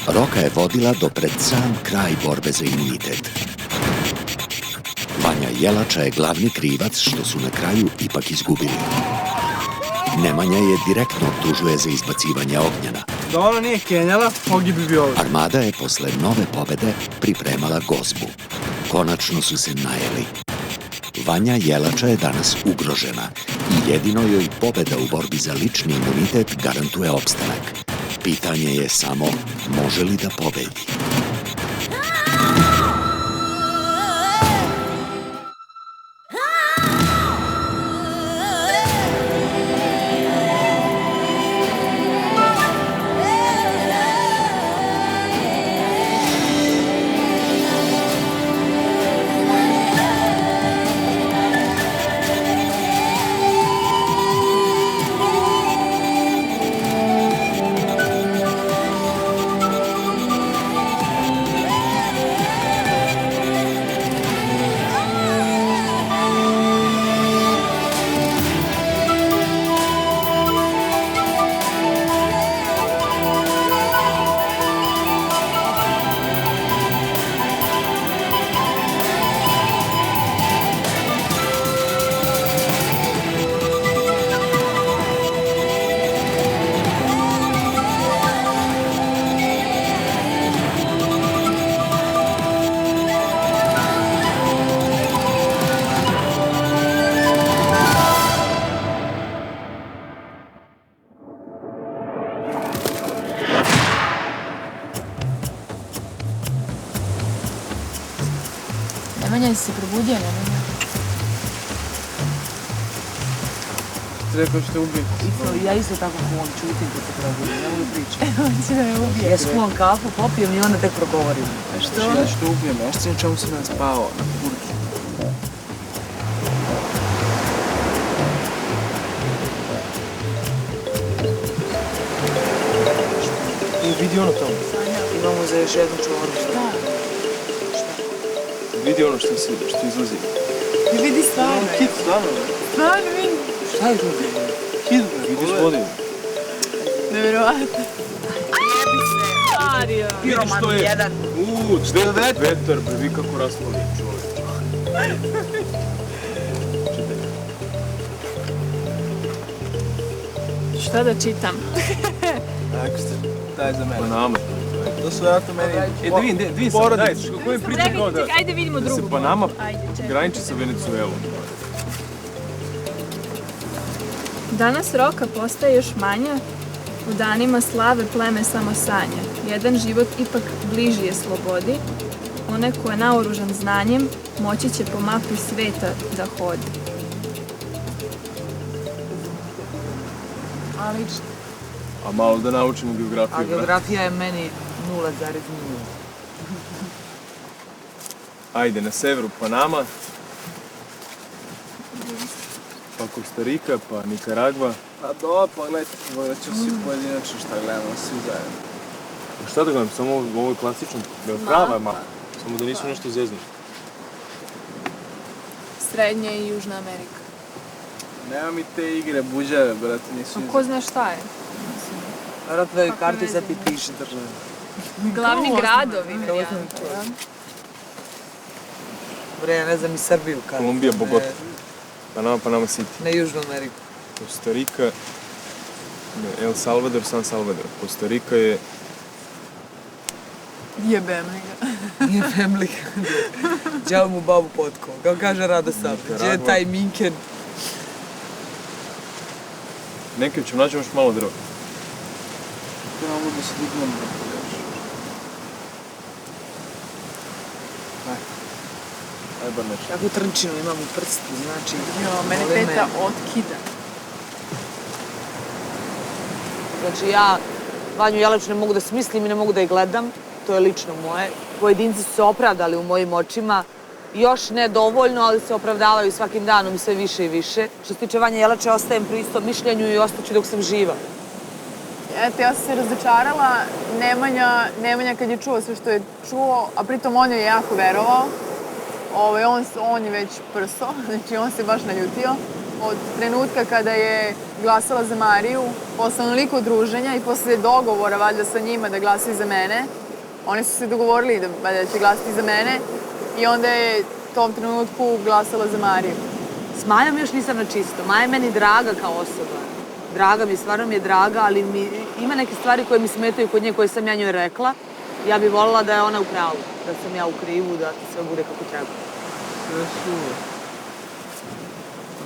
Roka je vodila do pred sam kraj borbe za imunitet. Vanja Jelača je glavni krivac što su na kraju ipak izgubili. Nemanja je direktno optužuje za izbacivanje Ognjena. Da ona nije kenjala, Ogi bi bio ovdje. Armada je posle nove pobede pripremala gozbu. Konačno su se najeli. Vanja Jelača je danas ugrožena i jedino joj pobeda u borbi za lični imunitet garantuje opstanak. Pitanje je samo može li da pobedi. Nemanja se probudio, Nemanja. Rekao ćete ubiti. Ja isto tako on čutim kad se probudim, ne mogu pričati. On će da me ubije. Ja skuvam kafu, popijem i onda tek progovorim. A što? Ja ću te ubijem, ja što čemu sam ja spavao na kurcu. Vidi ono tamo. Imamo za još jednu čorbu. Šta? Vidi ono što izlazi. Ne vidi stvarno. Kit, stvarno. Stvarno vidi. Šta je to? Kit, vidiš vodinu. Nevjerovatno. Mario. Piroman jedan. Vetar, vi kako raspali čovjek. Šta da čitam? Ako ste, daj za mene. Panama. To su vjerojatno meni Da vidim sad, daj, koji priča kao da... Čekaj, ajde vidimo Da drugu. se Panama Ajde, čekaj. graniči sa Venecuelom. Danas Roka postaje još manja, u danima slave pleme samo sanja. Jedan život ipak bliži je slobodi, onaj ko je naoružan znanjem, moći će po mapi sveta da hodi. A lično. A malo da naučimo geografiju. A geografija je meni 0,0. Ajde, na severu Panama, pa Kostarika, pa Nikaragva. A dobro, pogledajte, gledat ću svi pojedinačno šta gledamo, svi zajedno. Šta da gledam, samo ovo je klasično, prava je mapa. Samo da nisu nešto zezni. Srednja i Južna Amerika. Nema mi te igre, buđave, brate, nisu A ko zna šta je? Vjerojatno da je karti sad ti piše države. Glavni gradovi, varijanta, ja? Bre, ja ne znam i Srbiju karti. Kolumbija, Bogota. Panama City. Ne Južnu Ameriku. Kostarika, ne, El Salvador, San Salvador. Kostarika je... Jebem li ga. Nije family. Đavo mu babu potko. Kao kaže Rado Sabrić. Gdje je taj Minken? Neke ćemo naći još malo drva. Ja mogu da se dignem da pogledaš. Aj bar nešto. Kakvu trnčinu imam u prstu, znači... Jo, mene Voli teta me. otkida. Znači ja Vanju Jelaču ne mogu da smislim i ne mogu da je gledam. To je lično moje. Pojedinci su se opravdali u mojim očima. Još ne dovoljno, ali se opravdavaju svakim danom i sve više i više. Što se tiče Vanje Jelače, ostajem pri istom mišljenju i ostaću dok sam živa. Eto, ja sam se razočarala. Nemanja kad je čuo sve što je čuo, a pritom on je jako verovao. On je već prso, znači on se baš naljutio. Od trenutka kada je glasala za Mariju, posle onoliko druženja i posle dogovora valjda sa njima da glasaju za mene, oni su se dogovorili da će glasati za mene i onda je u tom trenutku glasala za Mariju. S Majom još nisam na čisto. Maja je meni draga kao osoba. Draga mi, stvarno mi je draga, ali ima neke stvari koje mi smetaju kod nje, koje sam ja njoj rekla. Ja bih voljela da je ona u pravu, da sam ja u krivu, da sve bude kako treba. Sve suvo.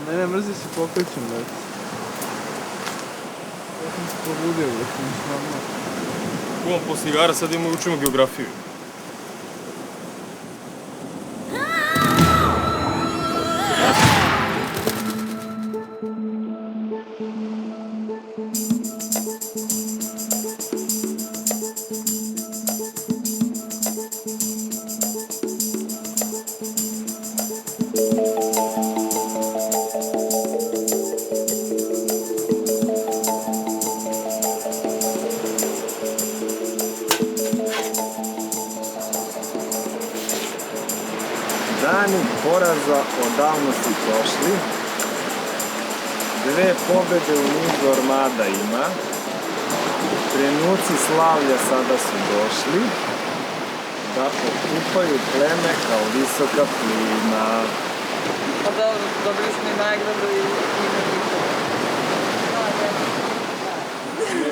Mene mrzi se pokrećem, brate. Ja sam se probudio, brate, nisam normalno. Uvom posle igara sad učimo geografiju. Dani poraza odavno su prošli, 2 pobede u nizu Armada ima, trenuci slavlja sada su došli, da okupaju pleme kao visoka plima. Pa dobro, dobili smo i nagradu i imenika.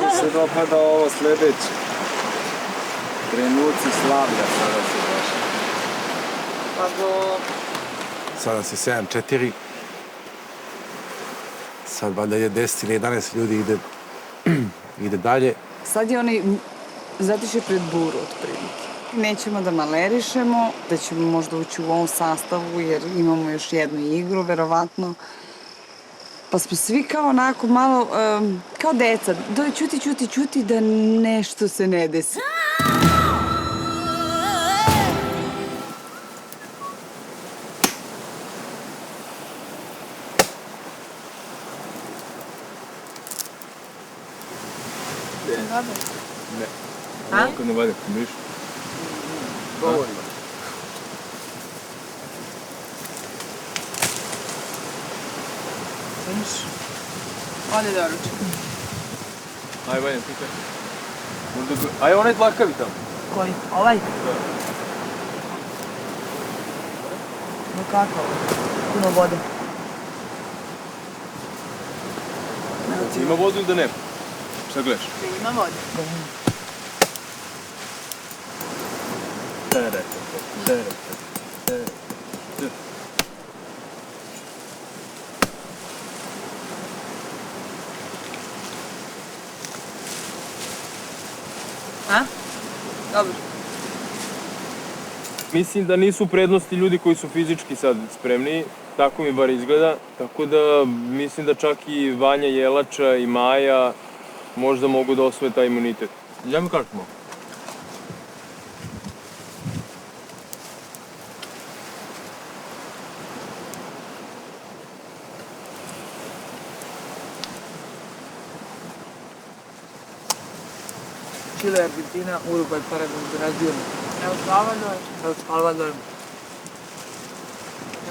Mi se dopada ovo sledeće. Trenuci slavlja sada su došli. Pa do... Sada nas je 7-4. Sad valjda je 10 ili 11 ljudi ide dalje. Sad je onaj zatiše pred buru otprilike. Nećemo da malerišemo, da ćemo možda ući u ovom sastavu jer imamo još jednu igru, verovatno. Pa smo svi kao onako malo, kao deca. Ćuti da nešto se ne desi. Ne. A? Nikad ne valja, miriš. Dovoljno. Vidiš? Ode da ručak. Aj, Vanja, pikaj. Aj, onaj dlakavi tamo. Koji? Ovaj? No kako? Puno vode. Ima vodu ili da nema? Šta gledaš? Ima vode. A? Dobro. Mislim da nisu u prednosti ljudi koji su fizički sad spremniji, tako mi bar izgleda, tako da mislim da čak i Vanja Jelača i Maja možda mogu da osvoje taj imunitet. Ja mi kažeš mogu. Čile, Argentina, Urugvaj, Paragvaj, Brazil. El Salvador. El Salvador.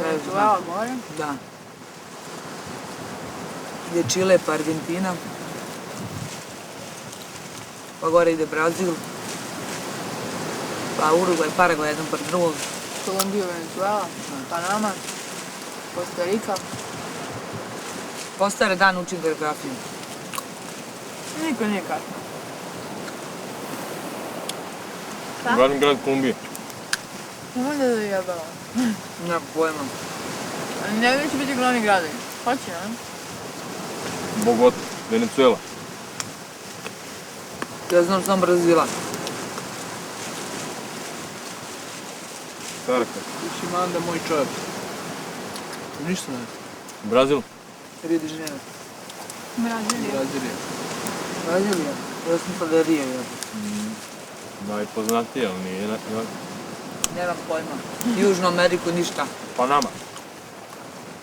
Venezuela gore. Da. Ide Čile, pa Argentina. Pa gore ide Brazil. Pa Urugvaj, Paragvaj, jedan par drugog. Kolumbija, Venezuela. Panama. Costa Rica. Postare dan učim geografiju. Niko nije kasno. Glavni grad Kolumbije. Nemoj da jebala. Nema pojma. Ne neće biti glavni gradovi. Hoće, a? Bogota, Venezuela. Ja znam samo Brazila. Karaka. Ti si manda moj čovjek. Ništa ne. Brazil. Rio de Janeiro. Brazilija. Brazilija. Brazilija? Ja sam mislila da je Rio. Najpoznatije, ali nije. Nemam pojma. Južnu Ameriku ništa. Panama.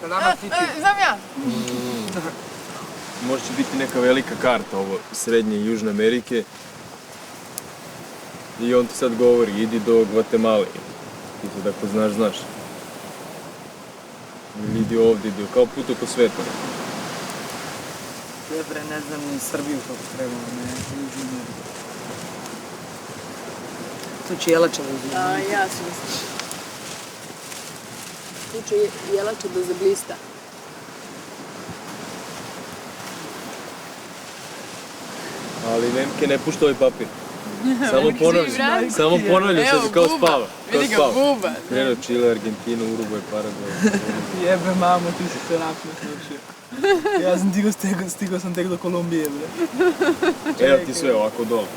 Panama City. Znam ja. Možda će biti neka velika karta ovo Srednje i Južne Amerike. I on ti sad govori, idi do Gvatemale. Ti sad ako znaš, znaš. Ili idi ovdje, idi, kao put oko sveta. Ja bre, ne znam ni Srbiju kako treba, ne, Južnu Ameriku. Tu će Jelača da uzme. Ja sam mislim. Tu će Jelača da zablista. Ali Nemke ne pušta ovaj papir. Samo ponavljam se kao spava. Vidi ga, buba. Krenuo Čile, Argentina, Urugvaj, Paragvaj. Jebe mamo, ti si terapiju slučio. Ja sam stigao sam tek do Kolumbije, bre. Evo ti sve ovako dole.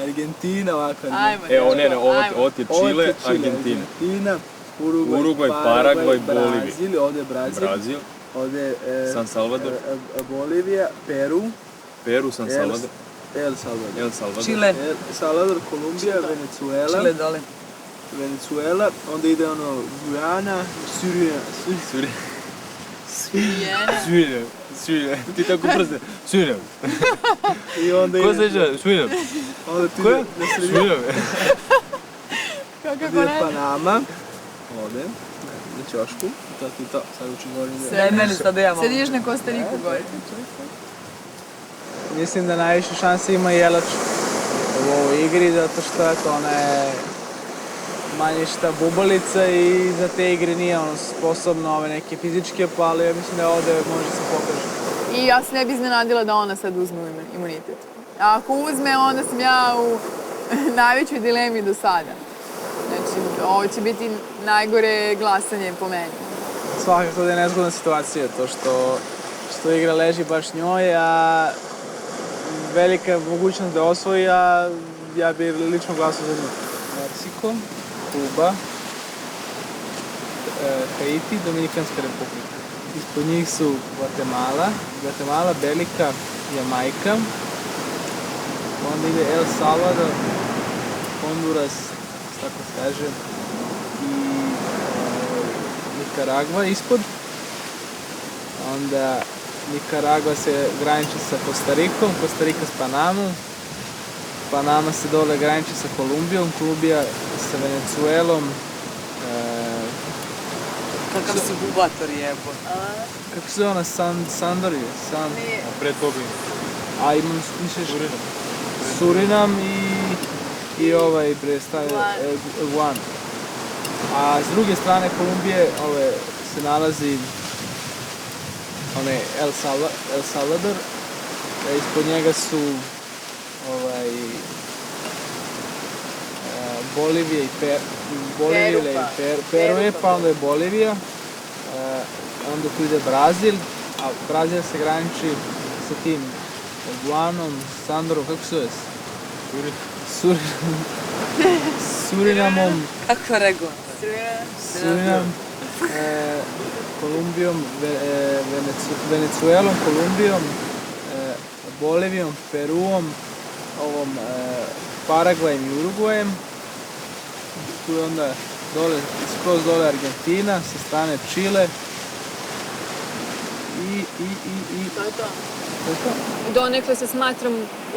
Argentina, ovako. Ajmo. Evo, ne, ovo ti je Čile, Argentina. Urugvaj, Paragvaj, Bolivija. Brazil, ovdje je Brazil. Ovdje je San Salvador. Bolivija, Peru, San Salvador. El Salvador. Čile. El Salvador, Kolumbija, Venezuela. Čile dole. Venezuela, onda ide ono Guyana, Surinam. Ti tako prste. Surinam. I onda Ko ide... se će? Surinam. Onda ti Koja? ide na sredinu. Surinam. Ide Panama. Ovdje. Na ćošku. To ti to. Sad učim govorim. Daj meni sad da ja mogu. Sad ideš na Kostariku gore. Mislim da najviše šanse ima Jelač u ovoj igri, zato što eto, ona je manje šta bubalica i za te igre nije ono sposobna ove neke fizičke, pa ali ja mislim da ovdje može se pokaže. I ja se ne bi iznenadila da ona sad uzme imunitet. A ako uzme, onda sam ja u najvećoj dilemi do sada. Znači, ovo će biti najgore glasanje po meni. Svakako da je nezgodna situacija, to što igra leži baš njoj, a velika mogućnost da osvoji, a ja bih lično glasao za nju. Meksiko, Kuba, Haiti, Dominikanska republika. Ispod njih su Guatemala, Belika, Jamajka, onda ide El Salvador, Honduras, tako se kaže, i Nikaragva ispod. Onda Nikaragva se graniči sa Kostarikom, Kostarika s Panamom, Panama se dole graniči sa Kolumbijom, Kolumbija sa Venezuelom. Kakav si bubator jebo. Kako se ona? Sandor je? A pre toga A imam, misliš? Surinam i ovaj bre stavio Guan. A s druge strane Kolumbije se nalazi El Salvador, ispod njega su Bolivija i Peru je, pa onda je Bolivija, onda tu ide Brazil, a Brazil se graniči sa tim Guanom, Sandorom, kako se zove? Surinamom. Kako rego? Surinam, Kolumbijom, Venezuelom, Kolumbijom, Bolivijom, Peruom, Paragvajem i Urugvajem. Tu je onda skroz dole Argentina, sa strane Čile. To je to. Donekle se smatram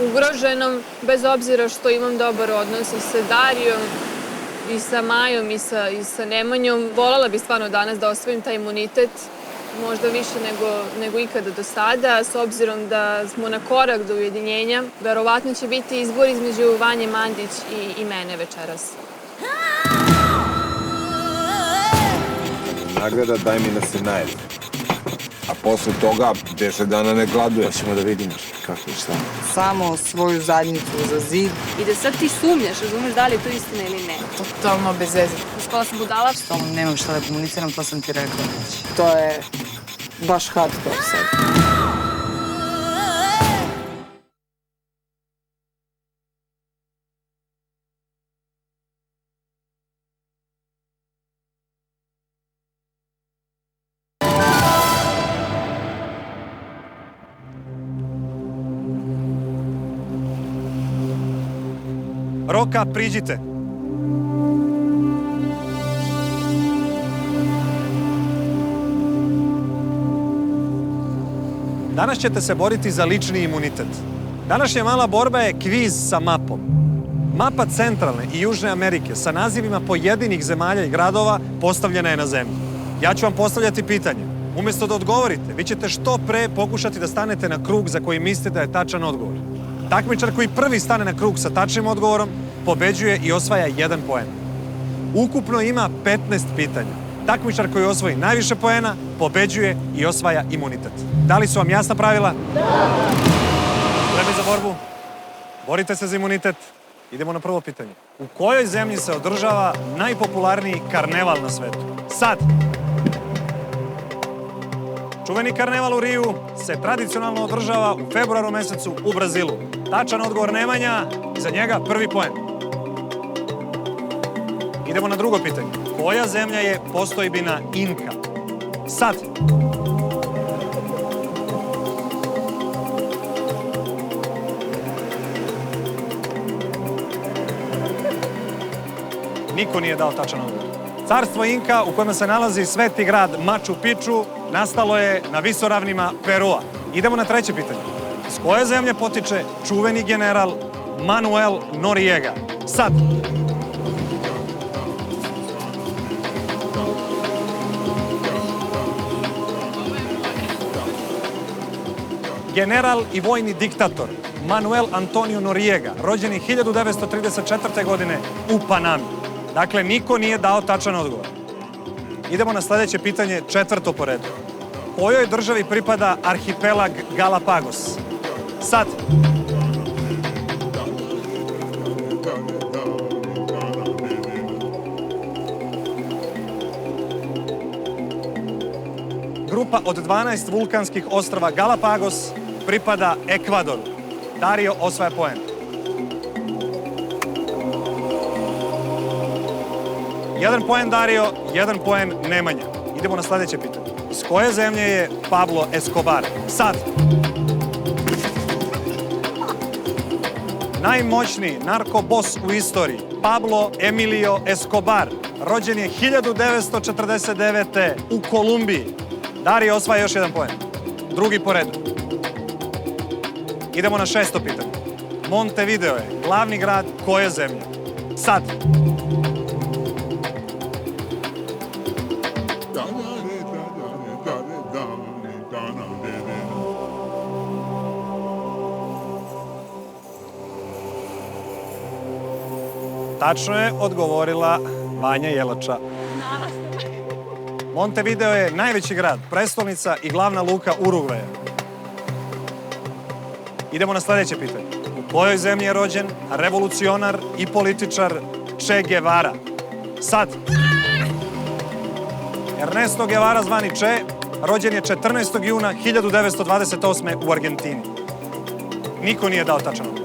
ugroženom, bez obzira što imam dobar odnos i sa Darijom, i sa Majom, i sa Nemanjom. Voljela bih stvarno danas da osvojim taj imunitet, možda više nego ikada do sada, s obzirom da smo na korak do ujedinjenja. Verovatno će biti izbor između Vanje Mandić i mene večeras. Nagrada daj mi da se najedem. A posle toga 10 dana ne gladuje. Hoćemo da vidimo kako je šta. Samo svoju zadnjicu za zid. I da sad ti sumnjaš, razumeš da li je to istina ili ne. Totalno bez veze. Uspala sam budala. S tom nemam šta da komuniciram, to sam ti rekla. To je baš hardcore sad. Roka, priđite. Danas ćete se boriti za lični imunitet. Današnja mala borba je kviz sa mapom. Mapa Centralne i Južne Amerike sa nazivima pojedinih zemalja i gradova postavljena je na zemlji. Ja ću vam postavljati pitanje. Umjesto da odgovorite, vi ćete što pre pokušati da stanete na krug za koji mislite da je tačan odgovor. Takmičar koji prvi stane na krug sa tačnim odgovorom pobeđuje i osvaja 1 poen. Ukupno ima 15 pitanja. Takmičar koji osvoji najviše poena pobeđuje i osvaja imunitet. Da li su vam jasna pravila? Da! Spremni za borbu? Borite se za imunitet. Idemo na prvo pitanje. U kojoj zemlji se održava najpopularniji karneval na svetu? Sad! Čuveni karneval u Riju se tradicionalno održava u februaru mesecu u Brazilu. Tačan odgovor Nemanja i za njega 1 poen. Idemo na drugo pitanje. Koja zemlja je postojbina Inka? Sad! Niko nije dao tačan odgovor. Carstvo Inka, u kojem se nalazi sveti grad Machu Picchu, nastalo je na visoravnima Perua. Idemo na treće pitanje. Iz koje zemlje potiče čuveni general Manuel Noriega? Sad! General i vojni diktator Manuel Antonio Noriega, rođen je 1934. godine u Panami. Dakle, niko nije dao tačan odgovor. Idemo na sledeće pitanje, 4. po redu. Kojoj državi pripada arhipelag Galapagos? Sad! Grupa od 12 vulkanskih ostrava Galapagos pripada Ekvadoru. Dario osvaja poen. Jedan poen Dario, 1 poen Nemanja. Idemo na sledeće pitanje. Iz koje zemlje je Pablo Escobar? Sad! Najmoćniji narkobos u istoriji, Pablo Emilio Escobar, rođen je 1949. u Kolumbiji. Dario osvaja još 1 poen. Drugi po redu. Idemo na 6. pitanje. Montevideo je glavni grad koje zemlje? Sad! Tačno je odgovorila Vanja Jelača. Montevideo je najveći grad, prestolnica i glavna luka Urugvaja. Idemo na sledeće pitanje. U kojoj zemlji je rođen revolucionar i političar Che Guevara? Sad! Ernesto Guevara zvani Che, rođen je 14. juna 1928. u Argentini. Niko nije dao tačan odgovor.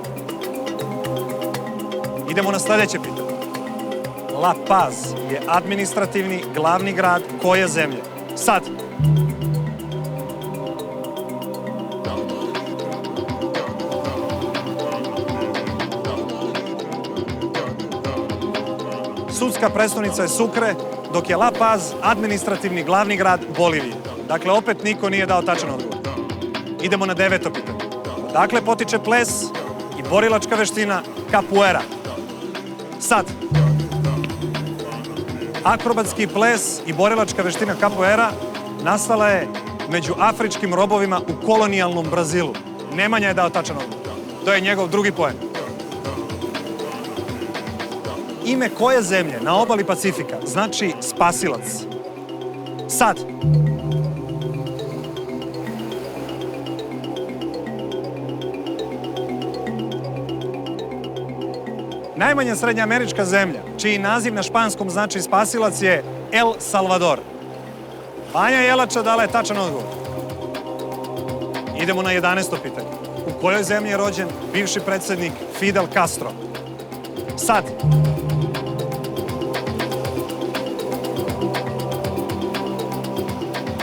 Idemo na sledeće pitanje. La Paz je administrativni glavni grad koje zemlje? Sad! Sudska prestolnica je Sucre, dok je La Paz administrativni glavni grad Bolivije. Dakle, opet niko nije dao tačan odgovor. Idemo na 9. pitanje. Dakle, potiče ples i borilačka veština capoeira? Sad! Akrobatski ples i borilačka veština capoeira nastala je među afričkim robovima u kolonijalnom Brazilu. Nemanja je dao tačan odgovor. To je njegov 2 poen. Ime koje zemlje na obali Pacifika znači spasilac? Sad! Najmanja srednjoamerička zemlja, čiji naziv na španskom znači spasilac, je El Salvador. Vanja Jelača dala je tačan odgovor. Idemo na 11. pitanje. U kojoj zemlji je rođen bivši predsednik Fidel Castro? Sad!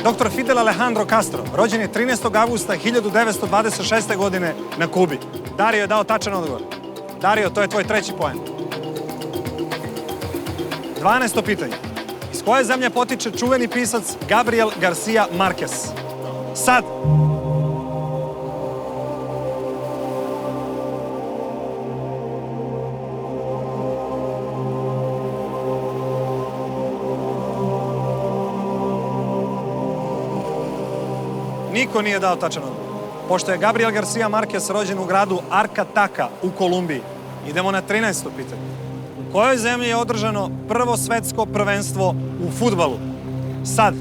Dr. Fidel Alejandro Castro, rođen je 13. avgusta 1926. godine na Kubi. Dario je dao tačan odgovor. Dario, to je tvoj 3. poen. 12. pitanje. Iz koje zemlje potiče čuveni pisac Gabriel Garcia Marquez? Sad! Niko nije dao tačan odgovor. Pošto je Gabriel Garcia Marquez rođen u gradu Arcataca u Kolumbiji, idemo na 13. pitanje. U kojoj zemlji je održano prvo svetsko prvenstvo u fudbalu? Sad.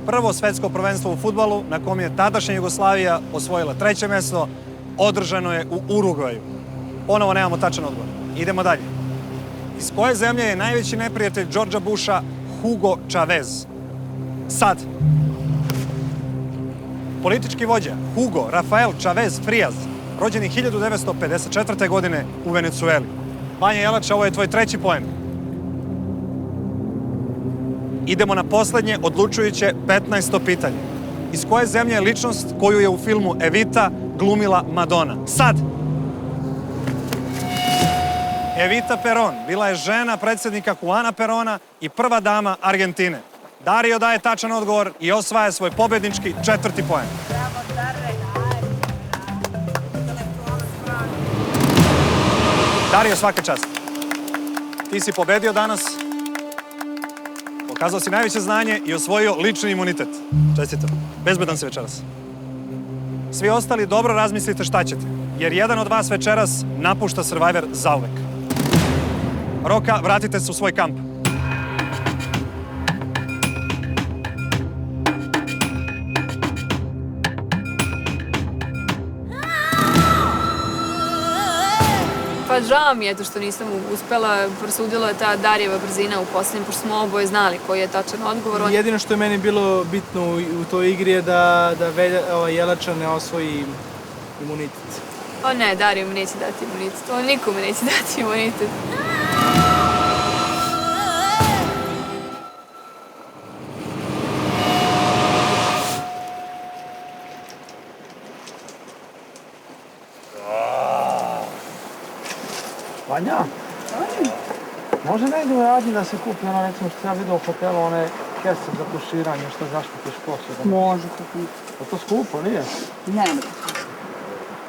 Prvo svetsko prvenstvo u fudbalu na kom je tadašnja Jugoslavija osvojila 3. mesto, održano je u Urugvaju. Ponovo nemamo tačan odgovor. Idemo dalje. Iz koje zemlje je najveći neprijatelj Đorđa Busha Hugo Chavez? Sad. Politički vođa Hugo Rafael Chavez Frias, rođen je 1954. godine u Venecueli. Vanja Jelača, ovo je tvoj 3. poen. Idemo na poslednje, odlučujuće 15. pitanje. Iz koje zemlje je ličnost koju je u filmu Evita glumila Madonna? Sad! Evita Peron bila je žena predsjednika Juana Perona i prva dama Argentine. Dario daje tačan odgovor i osvaja svoj pobednički 4. poen. Dario, svaka čast. Ti si pobedio danas, pokazao si najveće znanje i osvojio lični imunitet. Čestitam. Bezbedan si večeras. Svi ostali dobro razmislite šta ćete, jer jedan od vas večeras napušta Survivor zauvek. Roka, vratite se u svoj kamp. Pa žao mi je to što nisam uspela, prosudila je ta Darijeva brzina u posljednjem, pošto smo oboje znali koji je tačan odgovor. Jedino što je meni bilo bitno u toj igri je da Jelača ne osvoji imunitet. O ne, Dario mi neće dati imunitet, on nikome neće dati imunitet. Vanja, može negdje u radnji da se kupi ono, recimo što sam ja vidio u hotelu, one kese za tuširanje, što zaštitiš kosu? Može kupiti. Je to skupo, nije? Ne, bre.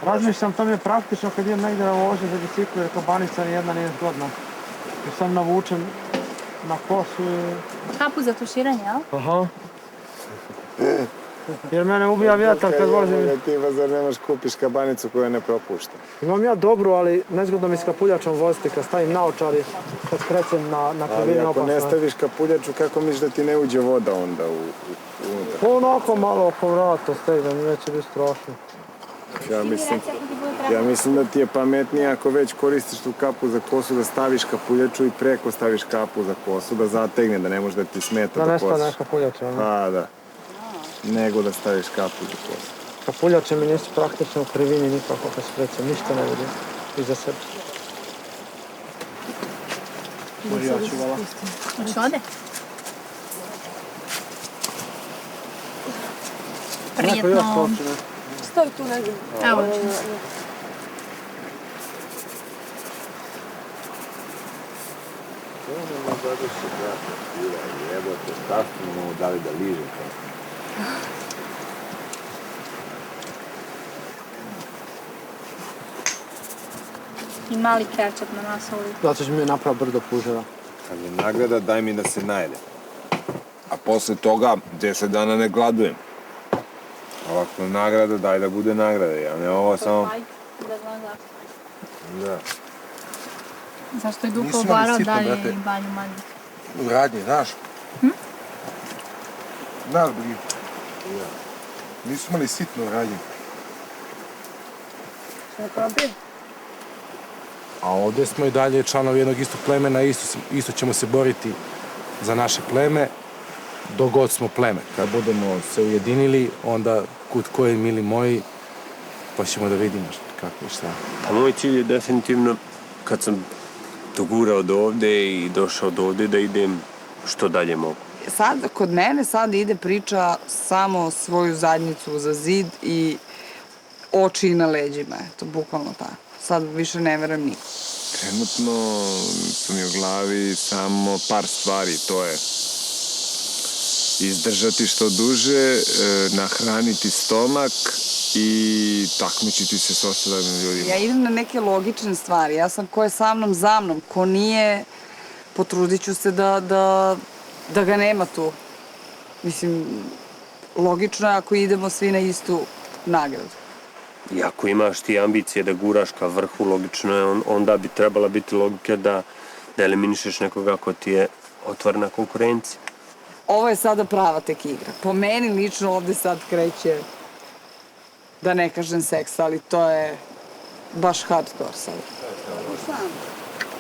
Razmišljam, to mi je praktično kad idem negdje na vožnju za biciklu, jer kabanica nijedna nije zgodna. I sam navučem na kosu i... Kapu za tuširanje, jel? Aha. Jer mene ubija vjetar kad vozim. Ti zar nemaš kupiš kabanicu koja ne propušta? Imam ja dobru, ali nezgodno mi s kapuljačom voziti kad stavim naočari, kad skrećem na krivine opasno. Ali ako ne staviš kapuljaču, kako misliš da ti ne uđe voda onda unutra? Pa onako malo oko vrata stegnem, neće biti strašno. Ja mislim da ti je pametnije ako već koristiš tu kapu za kosu da staviš kapuljaču i preko staviš kapu za kosu da zategne, da ne može da ti smeta da kosiš. Da ne stane kapuljača, ne? Pa da. Nego da staviš kapu za kosu. Kapuljače mi nisu praktično u krivini nikako kad sprećem, ništa ne vidim iza sebe. Ja ću vala. Hoćeš ode? Neko još hoće, ne? Stavi tu negdje. Evo ću. Jebote, šta smo mu dali da liže kao? I mali kečap na nas ovdje. Zato će mi napraviti brdo puževa. Kad je nagrada, daj mi da se najede. A posle toga 10 dana ne gladujem. Ovako nagrada, daj da bude nagrada. Ja ne ovo samo... Da znam zašto. Da. Zašto je Duka obarao dalje i banju manje? U radnji, znaš? Znaš, Brigi. Nisu imali sitno u radnji. Što je probio? A ovdje smo i dalje članovi jednog istog plemena, isto ćemo se boriti za naše pleme, dok god smo pleme. Kad budemo se ujedinili, onda kud koji mili moji, pa ćemo da vidimo kako i šta. A moj cilj je definitivno, kad sam dogurao do ovde i došao do ovde, da idem što dalje mogu. Sad, kod mene sad ide priča samo svoju zadnjicu za zid i oči na leđima, eto, bukvalno tako. Sad više ne verujem nikom. Trenutno su mi u glavi samo par stvari, to je izdržati što duže, nahraniti stomak i takmičiti se s ostalim ljudima. Ja idem na neke logične stvari, ja sam ko je sa mnom, za mnom, ko nije, potrudit ću se da ga nema tu. Mislim, logično je ako idemo svi na istu nagradu. I ako imaš ti ambicije da guraš ka vrhu, logično je, onda bi trebala biti logika da eliminišeš nekoga ko ti je otvorena konkurencija. Ovo je sada prava tek igra. Po meni lično ovde sad kreće, da ne kažem seks, ali to je baš hardcore sad.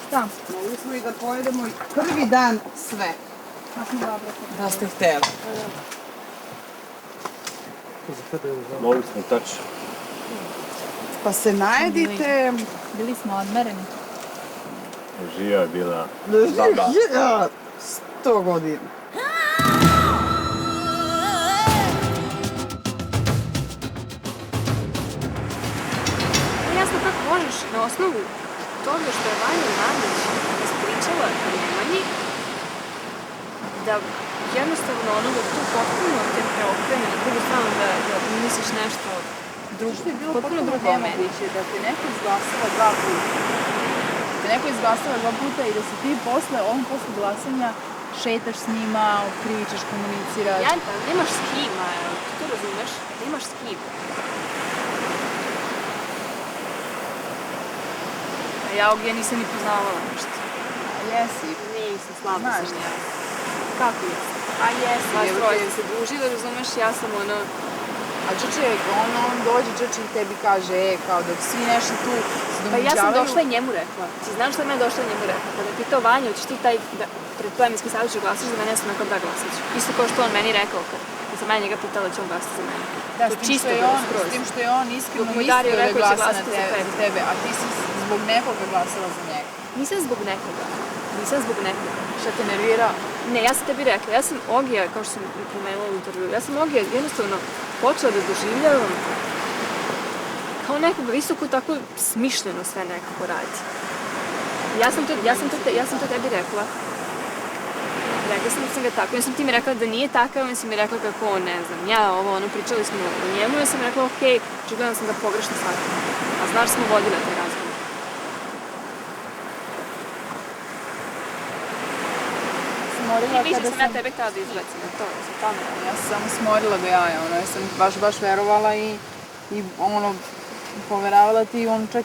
Šta? Mogli smo i da pojedemo prvi dan sve. Da ste hteli. Mogli smo tačno. Pa se najedite. Bili smo odmereni. Žija je bila Da, 100 godina. Jasno kako možeš na osnovu toga što je Vanja Mandić ispričala Nemanji, da jednostavno da tu potpuno te preokrene na drugu stranu, da misliš nešto drugo. Što je bilo potpuno nemoguće da te neko izglasava 2 puta. Da te neko izglasava 2 puta i da se ti posle glasanja šetaš s njima, pričaš, komuniciraš. Janta, nemaš s kim, Maja, ti to razumeš? Nemaš s kim. A ja ovdje nisam ni poznavala nešto. A jesi? Nisam, slabo Znaš sam ti. ja. Kako jesi? A jesi, vas troje se družili, razumeš, ja sam ono... A Čače, on dođe Čače i tebi kaže, kao dok svi nešto tu se Pa ja sam domuđavaju. došla i njemu rekla. Ti znaš šta je mene došla i njemu rekla? Kada je pitao Vanja, hoćeš ti taj pred plemenski savjet ću glasiš za mene, ja sam rekla da glasat ću. Isto kao što on meni rekao kad sam ja njega pitala da će on glasati za mene. Da, To s tim čisto što je bilo on, skroz. s tim što je on iskreno Dok mu mislio Dario da rekao da će glasa na glasati za tebe, a ti si zbog nekoga glasala za njega. Nisam zbog nekoga. Nisam zbog nekoga. Šta te nervira? Ne, ja sam tebi rekla, ja sam Ogija, kao što sam pomenula u intervju, ja sam Ogija jednostavno počela da doživljavam kao nekoga visoko tako smišljeno sve nekako radi. Ja sam to tebi rekla. Rekla sam ga tako, ja sam ti mi rekla da nije takav, on si mi rekla kako on, ne znam, ja pričali smo o njemu, ja sam rekla okej, čugledam sam ga pogrešno shvatila. A znaš smo vodile taj razgovor. Ti vidiš da sam ja tebe htjela da izbacim, na to, za tome. Ja sam samo smorila do jaja, ja sam baš verovala i poveravala ti čak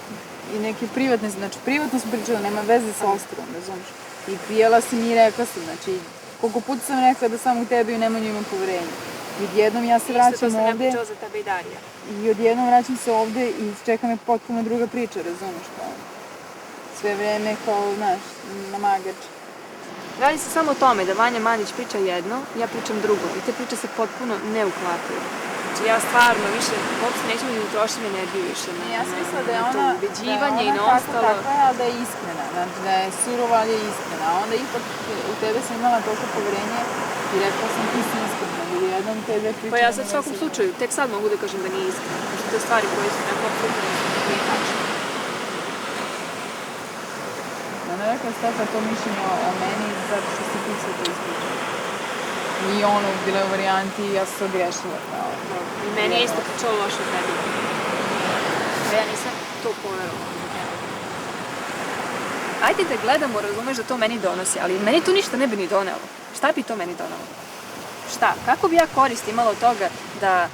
i neke privatne, znači privatno sam pričala, nema veze sa ostavom, razumiješ? I pijela sam i rekla sam, znači koliko puta sam rekla da samo u tebi i u Nemanju imam poverenje. I odjednom ja se vraćam ovde. Isto to sam ja pričala za tebe i Darija. I odjednom vraćam se ovde i čeka me potpuno druga priča, razumiješ? Sve vreme kao, znaš, namagač. Radi se samo o tome da Vanja Mandić priča jedno, ja pričam drugo i te priče se potpuno ne uklapaju. Znači ja stvarno više, uopšte nećemo da utrošim energiju više na Ja sam mislila da je to ona ubeđivanje i na ostalo. Takva je, ali da je iskrena, znači da je surova, ali je iskrena. A onda ipak u tebe sam imala toliko poverenje i rekla sam ti si iskrena. Ili jednom te dve priče... Pa ja sad u svakom slučaju, tek sad mogu da kažem da nije iskrena. Znači te stvari koje su nekako apsolutno nije tačno. Ona je rekla stekla to mišljenje o meni zato što si ti sve to ispričala. I bila je u varijanti ja sam se ogrešila. I meni je isto pričalo loše od tebi. A ja nisam to poverovala. Ajde da gledamo, razumeš da to meni donosi, ali meni to ništa ne bi ni donelo. Šta bi to meni donelo? Šta? Kako bi ja korist imala od toga da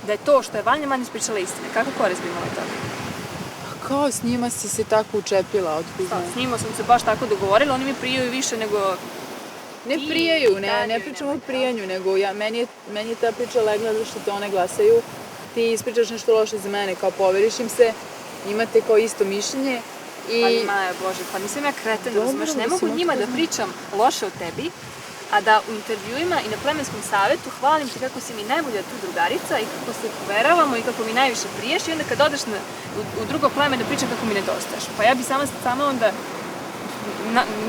je to što je Vanja Mandić pričala istine? Kako korist bi imala od toga? Kao s njima si se tako učepila, otkud znam. S njima sam se baš tako dogovorila, oni mi prijaju više nego... Ne prijaju, ne pričamo o prijanju, nego meni je ta priča legla da što te one glasaju, ti ispričaš nešto loše za mene, kao poveriš im se, imate kao isto mišljenje i... Ali Maja, Bože, pa nisam ja kreten, razumeš, ne mogu njima da pričam loše o tebi, a da u intervjuima i na plemenskom savjetu hvalim te kako si mi najbolja tu drugarica i kako se poveravamo i kako mi najviše priješ i onda kad odeš u drugo pleme da pričam kako mi nedostaješ. Pa ja bi sama onda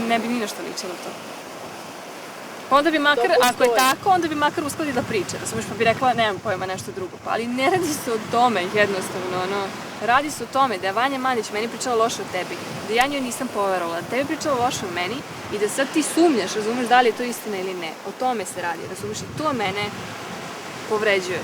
ne bi ni nešto ličila to. Onda bi makar, ako je tako, onda bi makar uskladila priče, razumiješ, pa bi rekla, nemam pojma, nešto drugo. Pa, ali ne radi se o tome, jednostavno, radi se o tome da je Vanja Mandić meni pričala loše o tebi, da ja njoj nisam poverovala, da tebi pričala loše o meni i da sad ti sumnjaš, razumiješ, da li je to istina ili ne. O tome se radi, razumiješ, i to mene povređuje.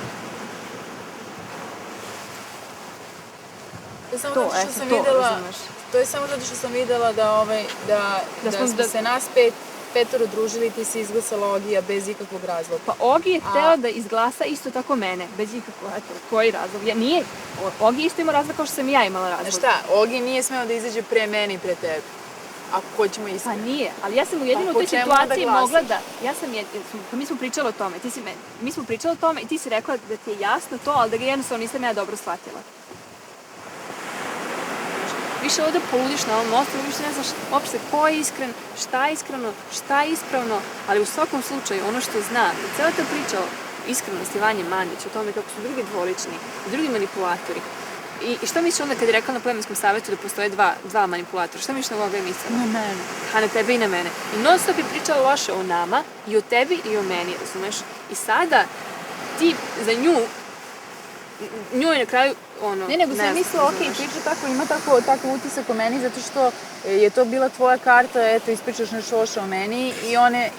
To je samo zato što sam videla da smo se nas 5 petoro družili, ti si izglasala Ogija bez ikakvog razloga. Pa Ogi je hteo da izglasa isto tako mene, bez ikakvog, koji razlog? Ogi isto ima razlog kao što sam ja imala razlog. Šta, Ogi nije smeo da izađe pre mene i pre tebe. Ako hoćemo iskreno. Pa nije, ali ja sam u jedinu u toj situaciji mogla da... Mi smo pričali o tome, mi smo pričali o tome i ti si rekla da ti je jasno to, ali da ga jednostavno nisam ja dobro shvatila. Više ovde poludiš na ovom mostu, više ne znaš uopšte ko je iskren, šta je iskreno, šta je ispravno, ali u svakom slučaju ono što znam, i cela ta priča o iskrenosti Vanje Mandić, o tome kako su drugi dvolični, drugi manipulatori. I šta misliš onda kad je rekla na plemenskom savjetu da postoje dva manipulatora? Šta misliš na koga je mislila? Na mene. A na tebe i na mene. I non stop je pričala loše o nama, i o tebi i o meni, razumeš? I sada ti za nju je na kraju Ne, nego sam mislila, okej, priča tako, ima takav utisak o meni, zato što je to bila tvoja karta, eto, ispričaš nešto loše o meni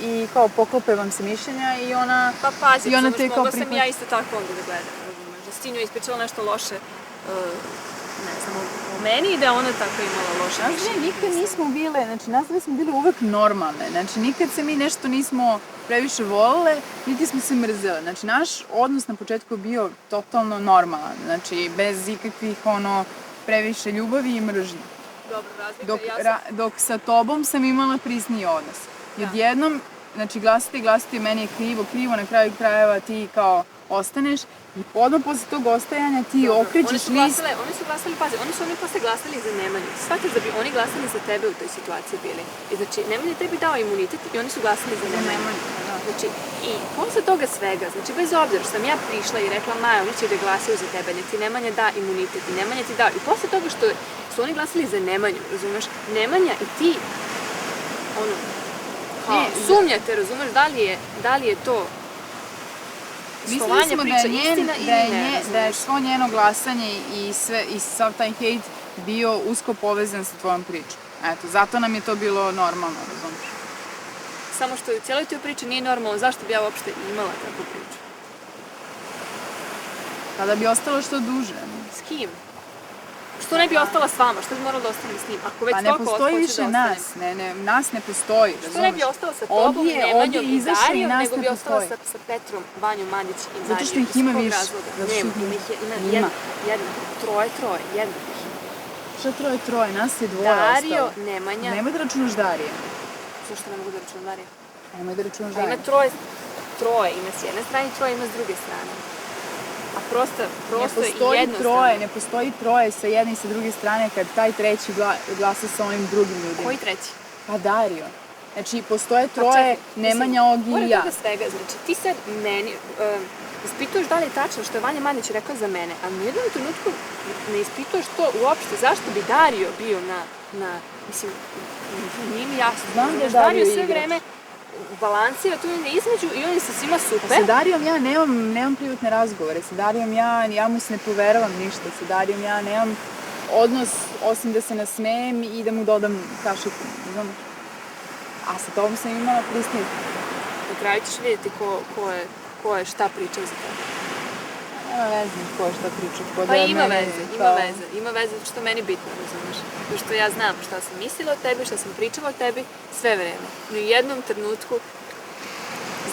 i kao poklope vam se mišljenja i ona... Pa pazi, mogla sam ja isto tako onda da gledam, razumeš, da si ti njoj ispričala nešto loše, ne znam, o meni i da ona tako imala loše mišljenje. Ne, nikad nismo bile, znači nas dve smo bile uvek normalne, znači nikad se mi nešto nismo previše volele, niti smo se mrzele. Znači, naš odnos na početku je bio totalno normalan, znači, bez ikakvih, previše ljubavi i mržnje. Dobro, razlika, dok sa tobom sam imala prisniji odnos. I odjednom, znači, glasiti, meni je krivo, na kraju krajeva ti kao ostaneš i odmah posle tog ostajanja ti okrećeš list. Oni su glasali, pazi, oni su posle glasali za Nemanju. Shvatiš da bi oni glasali za tebe u toj situaciji bili. I znači, Nemanja je tebi dao imunitet i oni su glasali za Nemanju. Znači, i posle toga svega, znači, bez obzira što sam ja prišla i rekla Maja, oni će da glasaju za tebe, nek ti Nemanja da imunitet i Nemanja ti dao. I posle toga što su oni glasali za Nemanju, razumeš, Nemanja i ti, sumnjate, razumeš, da li je to Mislili smo da je svo njeno glasanje i sav taj hejt bio usko povezan sa tvojom pričom. Eto, zato nam je to bilo normalno, razumiješ? Samo što u cijeloj toj priči nije normalno, zašto bi ja uopšte imala takvu priču? Kada bi ostala što duže. S kim? Što ne bi ostala s vama? Što bi morala da ostanem s njim? Ako već pa ne postoji više nas. Nas ne postoji. Što ne bi ostala sa tobom, Nemanjom i Darijom, nego bi ostala sa Petrom, Vanjom Mandić i Darijom? Zato što ih ima više. Ima jedna. Troje, jedna. Što troje? Nas je dvoje ostalo. Dario, Nemanja. Nemoj da računaš Darija. Zašto ne mogu da računam Darija? Nemoj da računaš Darija. Ima troje, ima s jedne strane i troje ima s druge strane. A prosto je jednostavno. Ne postoji troje sa jedne i sa druge strane kad taj treći glasa sa onim drugim ljudima. Koji treći? Pa Dario. Znači, postoje troje, Nemanja, Ogi i ja. Pored toga svega, znači ti sad meni ispituješ da li je tačno što je Vanja Mandić rekla za mene, a u jednom trenutku ne ispituješ to uopšte, zašto bi Dario bio mislim, nije mi jasno. Znam da je Dario sve vreme balansira tu između i on je sa svima super. Sa Darijom ja nemam privatne razgovore. Sa Darijom ja mu se ne poveravam ništa. Sa Darijom ja nemam odnos osim da se nasmejem i da mu dodam kašiku. A sa tobom sam imala prisnije. Na kraju ćeš vidjeti ko je šta pričao za tebe. Nema veze ko je šta pričao. Pa ima veze što meni bitno, razumiješ. Zato što ja znam šta sam mislila o tebi, šta sam pričala o tebi sve vreme. No u jednom trenutku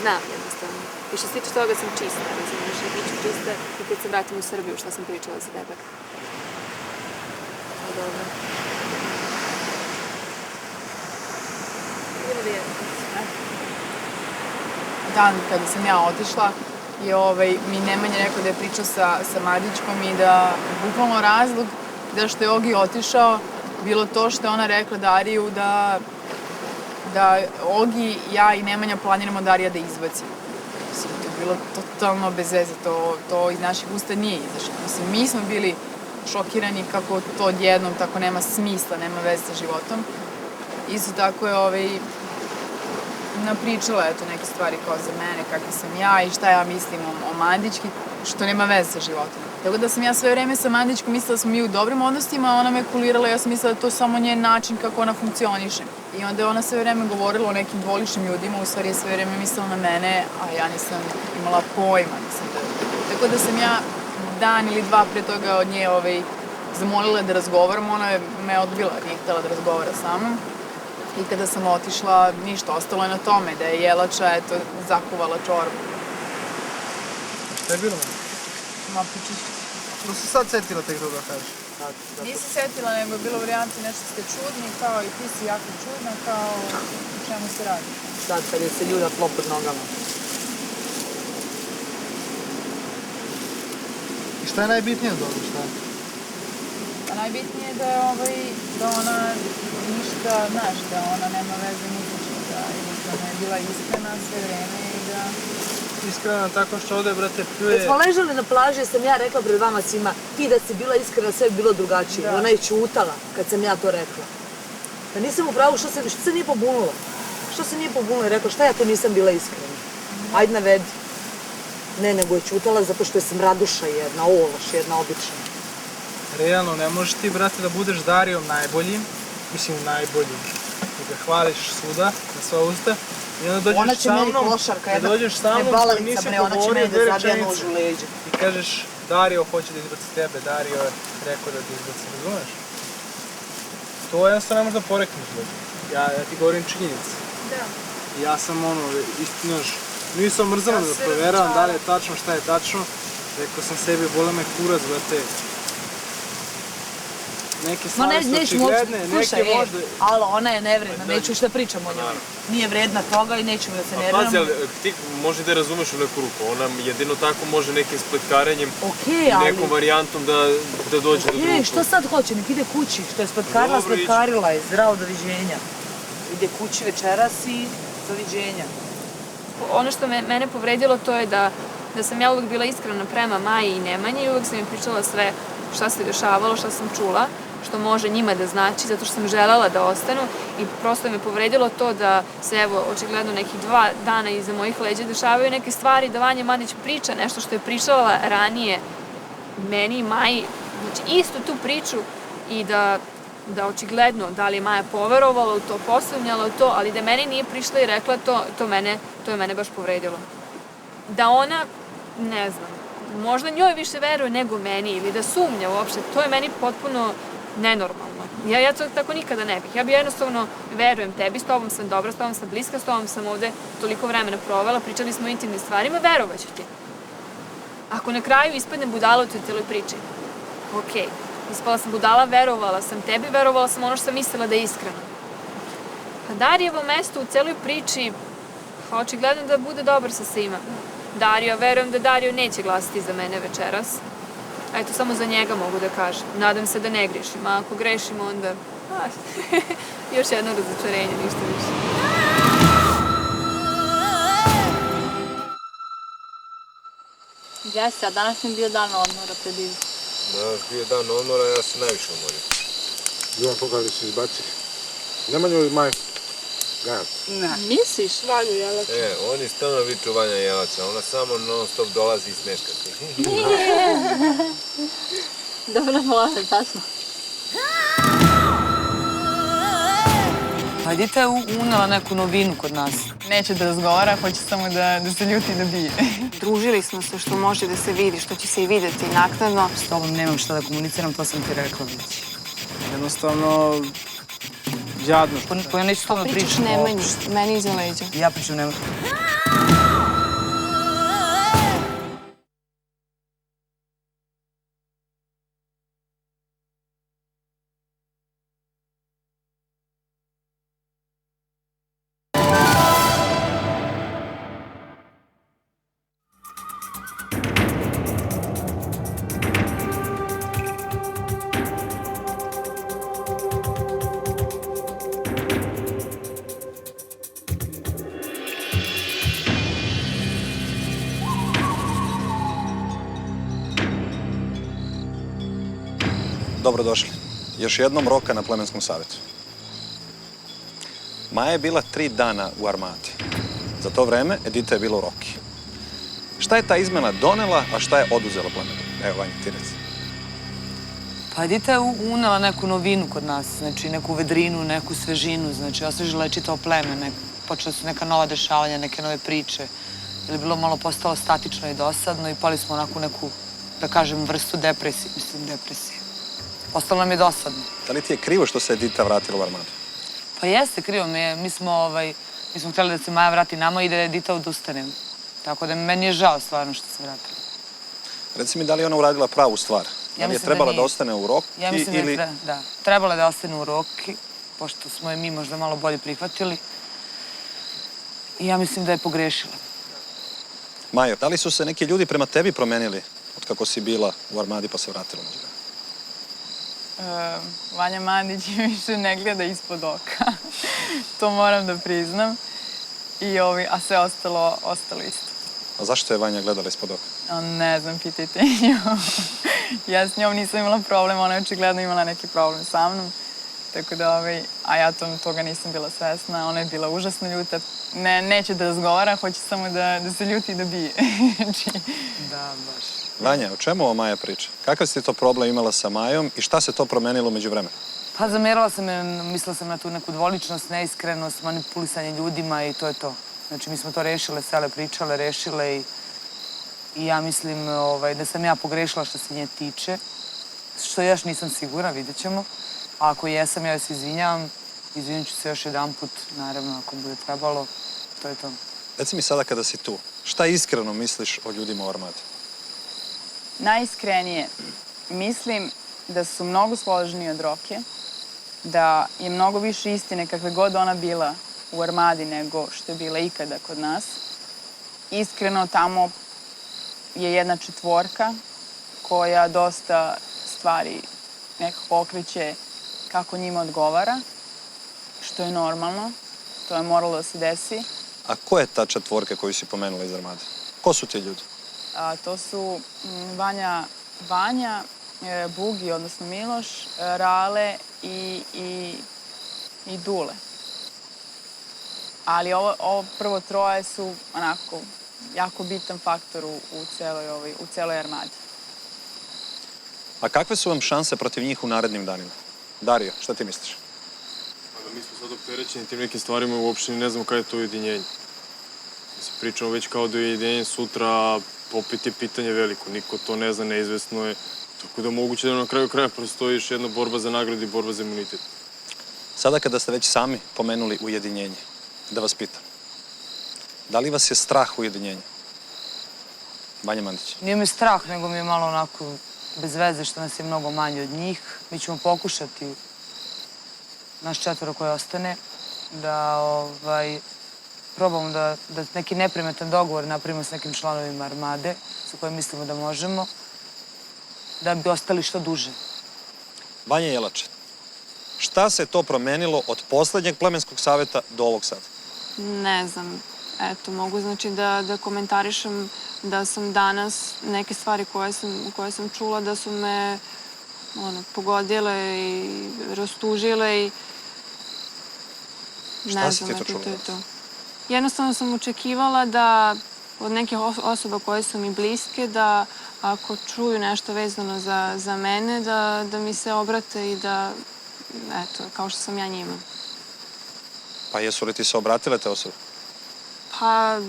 znam jednostavno. I što se tiče toga sam čista, razumiješ. I bit ću čista i kad se vratim u Srbiju šta sam pričala za tebe. Dobro. Idemo da jedemo. Dan kada sam ja otišla, mi Nemanja rekao da je pričao sa Madićkom i da bukvalno razlog zašto je Ogi otišao bilo to što je ona rekla Dariju da Ogi, ja i Nemanja planiramo Darija da izbacimo. Mislim, to je bilo totalno bez veze, to iz naših usta nije izašlo. Mislim, mi smo bili šokirani kako to odjednom tako nema smisla, nema veze sa životom. Isto tako je napričala neke stvari kao za mene, kakva sam ja i šta ja mislim o Mandićki, što nema veze sa životom. Tako da sam ja sve vreme sa Mandićkom mislila da smo mi u dobrim odnosima, a ona me kulirala i ja sam mislila da to samo njen način kako ona funkcioniše. I onda je ona sve vreme govorila o nekim dvoličnim ljudima, u stvari je sve vreme mislila na mene, a ja nisam imala pojma. Tako da sam ja dan ili dva pre toga od nje zamolila da razgovaram, ona me odbila, nije htjela da razgovara sa mnom. I kada sam otišla, ništa, ostalo je na tome da je Jelača, eto, zakuvala čorbu. Šta je bilo? Mapičić. Da se sad setila tek toga kažeš. Nisi setila, nego je bilo varijanti nešto ste čudni, kao i ti si jako čudna, kao o čemu se radi. Sad kad je se ljulja tlo pod nogama. I šta je najbitnije od ovoga, šta je? A najbitnije je da ona ništa, znaš, da ona nema veze ničega, da jednostavno je bila iskrena sve vreme i da... Iskreno tako što ovde, brate, pljuje... Kad smo ležali na plaži, sam ja rekla pred vama svima, ti da si bila iskrena, sve bi bilo drugačije. Ona je ćutala kad sam ja to rekla. Da nisam u pravu, što se nije pobunila? Što se nije pobunila i rekla, šta ja to nisam bila iskrena? Ajde navedi. Ne, nego je ćutala zato što je smraduša jedna, ološ jedna obična. Realno, ne možeš ti, brate, da budeš Darijom najboljim, mislim najboljim, i da hvališ svuda, na sva usta, i onda dođeš sa mnom, da dođeš sa mnom koji nisi govorio dve rečenice i kažeš Dario hoće da izbaci tebe, Dario je rekao da ti izbaci, razumeš? To jednostavno ne možeš da porekneš, ja ti govorim činjenice. Da. I ja sam istinoš, nisam mrzano da proveravam da li je tačno, šta je tačno, rekao sam sebi, bole me kurac, brate. Neke stvari su očigledne, neke možda... Alo, ona je nevredna, neću šta pričam o njoj. Nije vredna toga i nećemo da se nerviram. Pazi, ali ti možeš da razumeš u neku ruku, ona jedino tako može nekim spletkarenjem i nekom varijantom da dođe do drugog. Što sad hoće, nek ide kući, što je spletkarila je, zdravo, doviđenja. Ide kući večeras i doviđenja. Ono što mene povredilo to je da sam ja uvek bila iskrena prema Maji i Nemanji i uvek sam im pričala sve šta se dešavalo, šta sam čula, što može njima da znači, zato što sam želela da ostanu i prosto me povredilo to da se, evo, očigledno nekih 2 dana iza mojih leđa dešavaju neke stvari, da Vanja Mandić priča nešto što je pričala ranije meni i Maji, znači istu tu priču i da očigledno, da li je Maja poverovala u to, posumnjala u to, ali da meni nije prišla i rekla to je mene baš povredilo. Da ona, ne znam, možda njoj više veruje nego meni ili da sumnja uopšte, to je meni potpuno nenormalno. Ja to tako nikada ne bih. Ja bi jednostavno verujem tebi, s tobom sam dobra, s tobom sam bliska, s tobom sam ovde toliko vremena provela, pričali smo o intimnim stvarima, verovaću ti. Ako na kraju ispadnem budala u toj celoj priči, okej. Ispala sam budala, verovala sam tebi, verovala sam ono što sam mislila da je iskreno. A Darijevo mesto u celoj priči, očigledno da bude dobar sa svima. Dario, verujem da Dario neće glasiti za mene večeras. Eto, samo za njega mogu da kažem. Nadam se da ne grešim, a ako grešim onda... još jedno razočarenje, ništa više. Jeste, a danas mi bio dan odmora pred izbor. Danas bio dan odmora, ja sam najviše umorio. Ivan, koga li su izbacili? Nemanju ili Maju? Gajam. Ne. Misliš? Vanju Jelača. Oni stalno viču Vanja Jelača, ona samo non stop dolazi i smeška se. Dobro, volim, tačno. Pa Edita je unela neku novinu kod nas. Neće da razgovara, hoće samo da se ljuti i da bije. Družili smo se što može da se vidi, što će se i videti naknadno. S tobom nemam šta da komuniciram, to sam ti rekla već. Jednostavno, jadno. Pa ja neću s tobom pričam. Pričaš Nemanji, meni iza leđa. Ja pričam Nemanji. Dobrodošli. Još jednom Roka na plemenskom savjetu. Maja je bila 3 dana u armati. Za to vreme Edita je bila u Roki. Šta je ta izmena donela, a šta je oduzela plemenu? Evo, Vanja, ti reci. Pa Edita je unela neku novinu kod nas, znači neku vedrinu, neku svežinu, znači osvežila je čitao pleme, počela su neka nova dešavanja, neke nove priče. Ili bilo malo postalo statično i dosadno i pali smo onako neku, da kažem, vrstu depresije. Ostalo nam je dosadno. Da li ti je krivo što se Edita vratila u armatu? Pa jeste, krivo mi je. Mi smo htjeli da se Maja vrati nama i da Edita odustane. Tako da meni je žao stvarno što se vratila. Reci mi, da li je ona uradila pravu stvar? Da li je trebala da ostane u Roki Ja mislim ili... da je trebala da ostane u Roki, pošto smo je mi možda malo bolje prihvatili. I ja mislim da je pogrešila. Majo, da li su se neki ljudi prema tebi promenili od kako si bila u Armadi pa se vratila među vremena? Vanja Mandić više ne gleda ispod oka. To moram da priznam. A sve ostalo isto. A zašto je Vanja gledala ispod oka? Ne znam, pitajte nju. Ja s njom nisam imala problem, ona je očigledno imala neki problem sa mnom. Tako da, a ja toga nisam bila svesna. Ona je bila užasno ljuta. Neće da razgovara, hoće samo da se ljuti i da bije. Da, baš. Vanja, o čemu ova Maja priča? Kakav si to problem imala sa Majom i šta se to promenilo među vremena? Pa zamerala sam je, mislila sam na tu neku dvoličnost, neiskrenost, manipulisanje ljudima i to je to. Znači, mi smo to rešile, sele pričale, rešile i ja mislim da sam ja pogrešila što se nje tiče. Što još nisam sigura, vidjet ćemo. A ako jesam, ja se izvinjavam. Izvinit ću se još jedan put, naravno, ako bude trebalo. To je to. Reci mi sada kada si tu, šta iskreno misliš o ljudima u Armadi? Najiskrenije mislim da su mnogo složeniji od Roke, da je mnogo više istine kakve god ona bila u Armadi nego što je bila ikada kod nas. Iskreno, tamo je jedna četvorka koja dosta stvari nekako okreće kako njima odgovara, što je normalno. To je moralo da se desi. A ko je ta četvorka koju si pomenula iz Armade? Ko su ti ljudi? To su Vanja, Bugi, odnosno Miloš, Rale i Dule. Ali ovo prvo troje su onako jako bitan faktor u celoj Armadi. A kakve su vam šanse protiv njih u narednim danima? Dario, šta ti misliš? Mi smo sad opterećeni tim nekim stvarima i uopšte ne znamo kada je to ujedinjenje. Mi se pričamo već kao da je ujedinjenje sutra, opet je pitanje veliko. Niko to ne zna, neizvesno je. Tako da moguće da na kraju kraja prostoji još jedna borba za nagradu i borba za imunitet. Sada kada ste već sami pomenuli ujedinjenje, da vas pitam, da li vas je strah ujedinjenja? Vanja Mandić. Nije mi strah, nego mi je malo onako bez veze što nas je mnogo manje od njih. Mi ćemo pokušati, naš četvoro koje ostane, da probamo da neki neprimetan dogovor napravimo s nekim članovima Armade, sa kojim mislimo da možemo, da bi ostali što duže. Vanja Jelača, šta se to promenilo od poslednjeg plemenskog saveta do ovog sada? Ne znam. Eto, mogu znači da komentarišem da sam danas neke stvari koje sam čula da su me pogodile i rastužile i šta si ti to čula? Jednostavno sam očekivala da od nekih osoba koje su mi bliske da ako čuju nešto vezano za mene da mi se obrate i da, eto, kao što sam ja njima. Pa jesu li ti se obratile te osobe? Pa,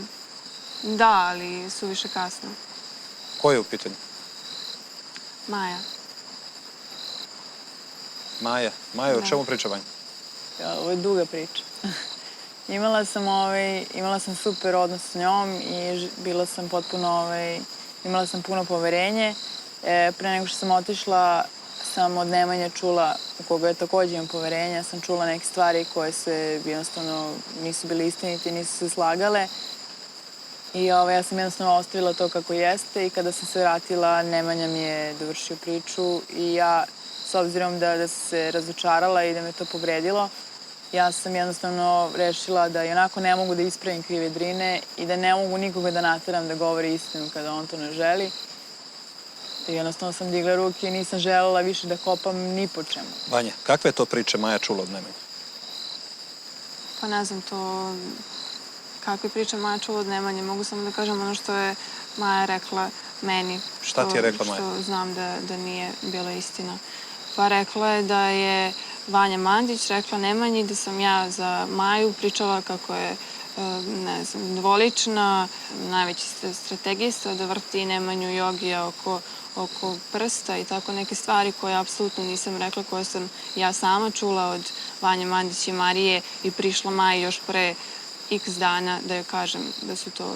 da, ali su više kasno. Ko je u pitanju? Maja. Maja, o čemu priča Vanja? Ovo je duga priča. Imala sam super odnos s njom i imala sam puno poverenje. Pre nego što sam otišla, sam od Nemanje čula, u koga je također imam poverenja, sam čula neke stvari koje se jednostavno nisu bile istinite i nisu se slagale. I ja sam jednostavno ostavila to kako jeste i kada sam se vratila, Nemanja mi je dovršio priču i ja, s obzirom da sam se razočarala i da me to povredilo, ja sam jednostavno rešila da i onako ne mogu da ispravim krive Drine i da ne mogu nikoga da nateram da govori istinu kada on to ne želi. I jednostavno sam digla ruke i nisam želela više da kopam ni po čemu. Vanja, kakve je to priče Maja čula od Nemanje? Pa ne znam to... Kakve priče Maja čula od Nemanje. Mogu samo da kažem ono što je Maja rekla meni. Šta ti je rekla Maja? Što znam da nije bila istina. Pa rekla je da je Vanja Mandić rekla Nemanji da sam ja za Maju pričala kako je ne znam, dvolična, najveći strategista, da vrti Nemanju Jogija oko prsta i tako neke stvari koje apsolutno nisam rekla, koje sam ja sama čula od Vanje Mandić i Marije i prišla Maji još pre x dana da joj kažem da su to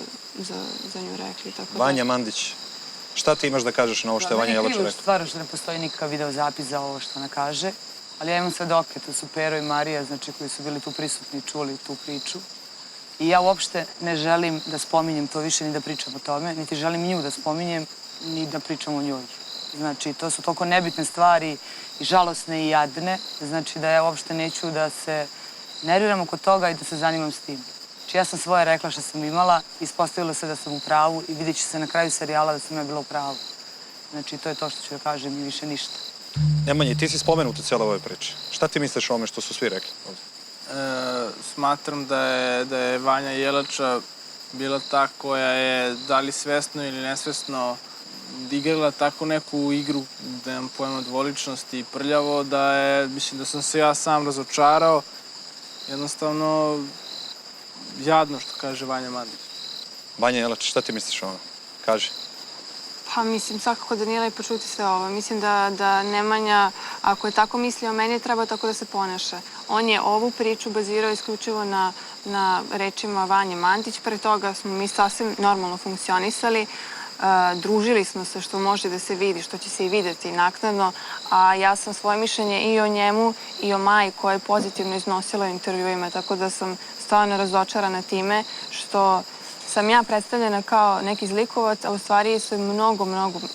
za nju rekli. Vanja Mandić, šta ti imaš da kažeš na ovo što je Vanja Jelača rekla? Stvarno što ne postoji nikakav video zapis za ovo što ona kaže, ali ja imam svedoke, to su Pero i Marija, znači koji su bili tu prisutni, čuli tu priču. I ja uopšte ne želim da spominjem to više ni da pričam o tome, niti želim nju da spominjem, ni da pričam o njoj. Znači, to su toliko nebitne stvari i žalosne i jadne, znači da ja uopšte neću da se nerviram oko toga i da se zanimam s tim. Znači, ja sam svoje rekla što sam imala, ispostavilo se da sam u pravu i vidjet će se na kraju serijala da sam ja bila u pravu. Znači, to je to što ću da kažem i više ništa. Nemanja, ti si spomenut u cijeloj ovoj priči. Šta ti misliš o ovome što su svi rekli ovdje? Smatram da je Vanja Jelača bila ta koja je, da li svesno ili nesvesno, igrala tako neku igru, da imam pojma dvoličnosti i prljavo, da je, mislim da sam se ja sam razočarao. Jednostavno, jadno što kaže Vanja Mandić. Vanja Jelača, šta ti misliš o ovome? Kaži. Pa mislim, svakako da nije lepo čuti sve ovo. Mislim da Nemanja, ako je tako mislio o meni, treba tako da se ponaša. On je ovu priču bazirao isključivo na rečima Vanje Mandić. Pre toga smo mi sasvim normalno funkcionisali. Družili smo se, što može da se vidi, što će se i videti naknadno. A ja sam svoje mišljenje i o njemu i o Maji koja je pozitivno iznosila u intervjuima. Tako da sam stvarno razočarana time što sam ja predstavljena kao neki zlikovac, a u stvari se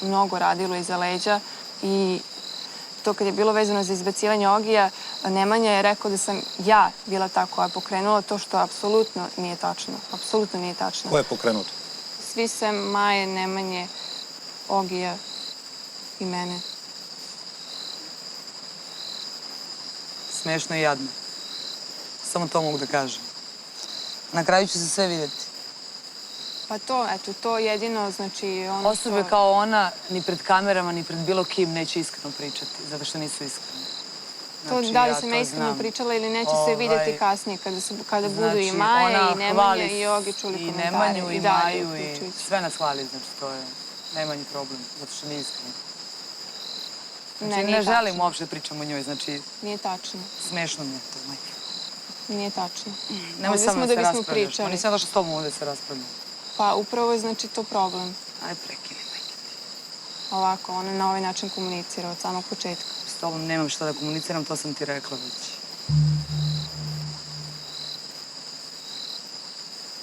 mnogo radilo iza leđa i to kad je bilo vezano za izbacivanje Ogija, Nemanja je rekao da sam ja bila ta koja je pokrenula to što apsolutno nije tačno. Apsolutno nije tačno. Ko je pokrenut? Svi sem Maje, Nemanje, Ogija i mene. Smešno i jadno. Samo to mogu da kažem. Na kraju će se sve vidjeti. Pa to jedino, znači... Osobe kao ona, ni pred kamerama, ni pred bilo kim, neće iskreno pričati, zato što nisu iskreni. To da li sam ja iskreno pričala ili neće se vidjeti kasnije, kada budu i Maja, i Nemanja, i Ogi čuli komentare. I Nemanju, i Maju, i sve nas hvali, znači to je najmanji problem, zato što nije iskreno. Znači ne želim uopšte pričam o njoj, znači... Nije tačno. Smešno mi je to, majke. Nije tačno. Nemoj samo da se raspravljaš, pa nisam došla s tobom ovdje da se raspravljam. Pa upravo je znači to problem. Ajde, prekini, majke ti. Ovako, ona na ovaj način komunicira od samog početka. S tobom nemam šta da komuniciram, to sam ti rekla već.